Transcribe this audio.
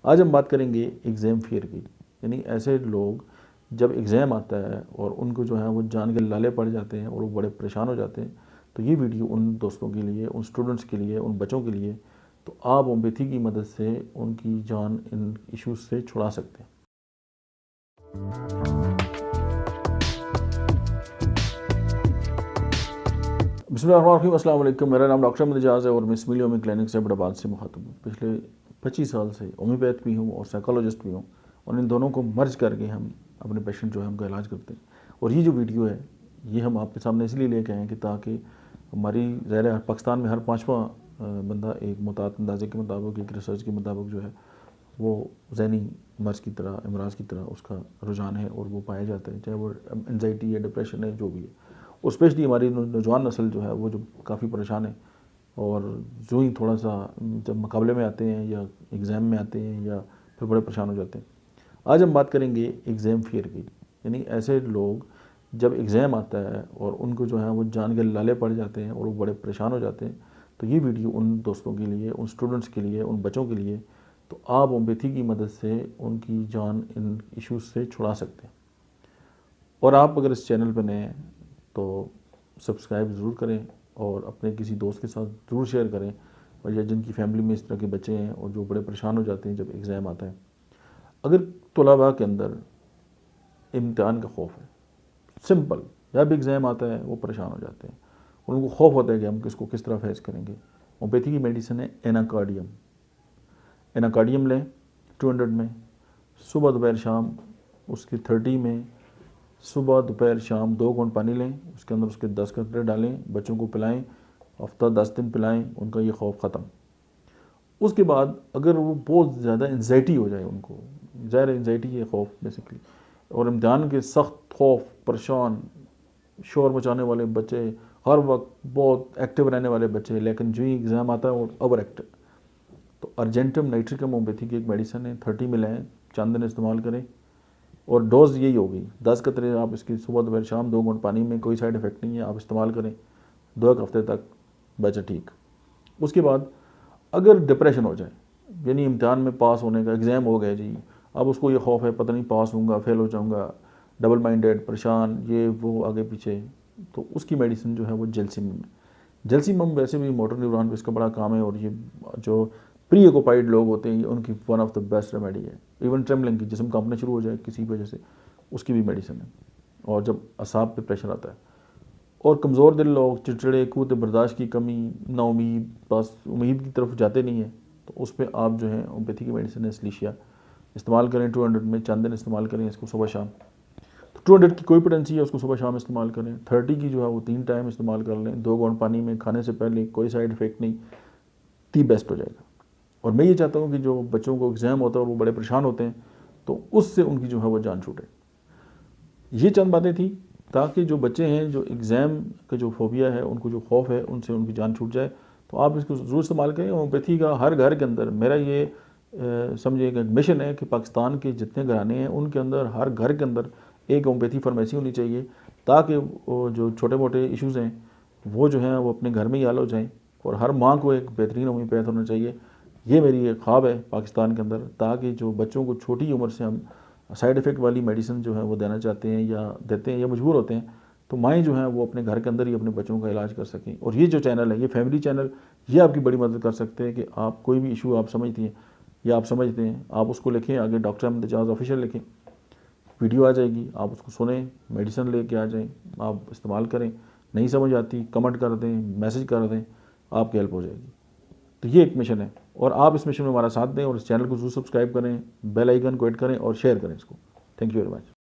آج ہم بات کریں گے ایگزام فیئر کی، یعنی ایسے لوگ جب ایگزام آتا ہے اور ان کو جو ہے وہ جان کے لالے پڑ جاتے ہیں اور وہ بڑے پریشان ہو جاتے ہیں، تو یہ ویڈیو ان دوستوں کے لیے، ان اسٹوڈنٹس کے لیے، ان بچوں کے لیے، تو آپ ہومیوپیتھی کی مدد سے ان کی جان ان ایشوز سے چھڑا سکتے ہیں۔ بسم اللہ الرحمن الرحیم، السلام علیکم۔ میرا نام ڈاکٹر احمد اعجاز ہے اور میں اسمیل ہومیو کلینک سے بڑا سے مخاطب ہوں۔ پچھلے 25 سال سے ہومیوپیتھ بھی ہوں اور سائیکالوجسٹ بھی ہوں، اور ان دونوں کو مرج کر کے ہم اپنے پیشنٹ جو ہے ہم کا علاج کرتے ہیں۔ اور یہ جو ویڈیو ہے یہ ہم آپ کے سامنے اس لیے لے کے آئے ہیں کہ تاکہ ہماری ظاہر ہے پاکستان میں ہر 5واں بندہ ایک متعدد اندازے کے مطابق، ایک ریسرچ کے مطابق جو ہے وہ ذہنی مرض کی طرح، امراض کی طرح اس کا رجحان ہے اور وہ پایا جاتا ہے، چاہے وہ انزائٹی ہے، ڈپریشن ہے، جو بھی ہے۔ اور اسپیشلی ہماری نوجوان نسل جو ہے وہ جو کافی پریشان ہے، اور جو ہی تھوڑا سا جب مقابلے میں آتے ہیں یا ایگزام میں آتے ہیں یا پھر بڑے پریشان ہو جاتے ہیں۔ آج ہم بات کریں گے ایگزام فیئر کی، یعنی ایسے لوگ جب ایگزام آتا ہے اور ان کو جو ہے وہ جان کے لالے پڑ جاتے ہیں اور وہ بڑے پریشان ہو جاتے ہیں، تو یہ ویڈیو ان دوستوں کے لیے، ان اسٹوڈنٹس کے لیے، ان بچوں کے لیے، تو آپ ہومیوپیتھی کی مدد سے ان کی جان ان ایشوز سے چھڑا سکتے ہیں۔ اور آپ اگر اس چینل پہ نئے ہیں تو سبسکرائب ضرور کریں اور اپنے کسی دوست کے ساتھ ضرور شیئر کریں، اور یا جن کی فیملی میں اس طرح کے بچے ہیں اور جو بڑے پریشان ہو جاتے ہیں جب ایگزام آتا ہے۔ اگر طلباء کے اندر امتحان کا خوف ہے، سمپل، جب ایگزام آتا ہے وہ پریشان ہو جاتے ہیں، ان کو خوف ہوتا ہے کہ ہم اس کو کس طرح فیس کریں گے۔ ہومیوپیتھی کی میڈیسن ہے ایناکارڈیم۔ ایناکارڈیم لیں 200 میں، صبح دوپہر شام اس کی 30 میں، صبح دوپہر شام 2 گھونٹ پانی لیں، اس کے اندر اس کے 10 قطرے ڈالیں، بچوں کو پلائیں، ہفتہ 10 دن پلائیں، ان کا یہ خوف ختم۔ اس کے بعد اگر وہ بہت زیادہ انزائٹی ہو جائے، ان کو ظاہر انزائٹی ہے، خوف بیسکلی، اور امتحان کے سخت خوف، پریشان، شور مچانے والے بچے، ہر وقت بہت ایکٹیو رہنے والے بچے، لیکن جو ہی ایگزام آتا ہے وہ اوور ایکٹیو، تو ارجنٹم نائٹریکم ہومیوپیتھی کی ایک میڈیسن ہے، 30 میں لیں، چند دن استعمال کریں، اور ڈوز یہی ہوگی 10 قطرے آپ اس کی صبح دوپہر شام 2 گھونٹ پانی میں، کوئی سائیڈ ایفیکٹ نہیں ہے، آپ استعمال کریں، 2 ہفتے تک بچہ ٹھیک۔ اس کے بعد اگر ڈپریشن ہو جائے، یعنی امتحان میں پاس ہونے کا، ایگزام ہو گئے جی، اب اس کو یہ خوف ہے پتہ نہیں پاس ہوں گا، فیل ہو جاؤں گا، ڈبل مائنڈیڈ، پریشان، یہ وہ آگے پیچھے، تو اس کی میڈیسن جو ہے وہ جیلسیمم ہے۔ جیلسیمم ویسے بھی موٹر نیورون پہ اس کا بڑا کام ہے، اور یہ جو پری ایکوپائڈ لوگ ہوتے ہیں ان کی one of the best remedy ہے۔ ایون ٹریملنگ کی، جسم کانپنا شروع ہو جائے کسی وجہ سے، اس کی بھی میڈیسن ہے، اور جب اعصاب پہ پریشر آتا ہے، اور کمزور دل لوگ، چڑچڑے، قوت برداشت کی کمی، نا امید، بس امید کی طرف جاتے نہیں ہیں، تو اس پہ آپ جو ہے ہومیوپیتھی کی میڈیسن ہے سلیشیا، استعمال کریں 200 میں، چند دن استعمال کریں اس کو صبح شام۔ تو 200 کی کوئی پوٹینسی ہے اس کو صبح شام استعمال کریں، 30 کی جو ہے وہ 3 ٹائم استعمال کر لیں، 2 گھونٹ پانی میں، کھانے سے پہلے، کوئی سائیڈ افیکٹ نہیں، دی بیسٹ ہو جائے گا۔ اور میں یہ چاہتا ہوں کہ جو بچوں کو ایگزام ہوتا ہے اور وہ بڑے پریشان ہوتے ہیں، تو اس سے ان کی جو ہے وہ جان چھوٹے۔ یہ چند باتیں تھیں تاکہ جو بچے ہیں، جو ایگزام کا جو فوبیا ہے، ان کو جو خوف ہے، ان سے ان کی جان چھوٹ جائے، تو آپ اس کو ضرور استعمال کریں۔ ہومیوپیتھی کا ہر گھر کے اندر، میرا یہ سمجھے کہ مشن ہے کہ پاکستان کے جتنے گھرانے ہیں ان کے اندر، ہر گھر کے اندر ایک ہومیوپیتھی فارمیسی ہونی چاہیے، تاکہ وہ جو چھوٹے موٹے ایشوز ہیں وہ جو ہیں وہ اپنے گھر میں ہی حل ہو جائیں، اور ہر ماں کو ایک بہترین ہومیوپیتھ ہونا چاہیے۔ یہ میری ایک خواب ہے پاکستان کے اندر، تاکہ جو بچوں کو چھوٹی عمر سے ہم سائیڈ افیکٹ والی میڈیسن جو ہے وہ دینا چاہتے ہیں یا دیتے ہیں یا مجبور ہوتے ہیں، تو مائیں جو ہیں وہ اپنے گھر کے اندر ہی اپنے بچوں کا علاج کر سکیں۔ اور یہ جو چینل ہے، یہ فیملی چینل، یہ آپ کی بڑی مدد کر سکتے ہیں کہ آپ کوئی بھی ایشو آپ سمجھتی ہیں یا آپ سمجھتے ہیں، آپ اس کو لکھیں، آگے ڈاکٹر احمد اعجاز آفیشیل لکھیں، ویڈیو آ جائے گی، آپ اس کو سنیں، میڈیسن لے کے آ جائیں، آپ استعمال کریں، نہیں سمجھ آتی کمنٹ کر دیں، میسج کر دیں، آپ کی ہیلپ ہو جائے گی۔ تو یہ ایک مشن ہے، اور آپ اس مشن میں ہمارا ساتھ دیں، اور اس چینل کو ضرور سبسکرائب کریں، بیل آئیکن کو ہٹ کریں اور شیئر کریں اس کو۔ Thank you very much.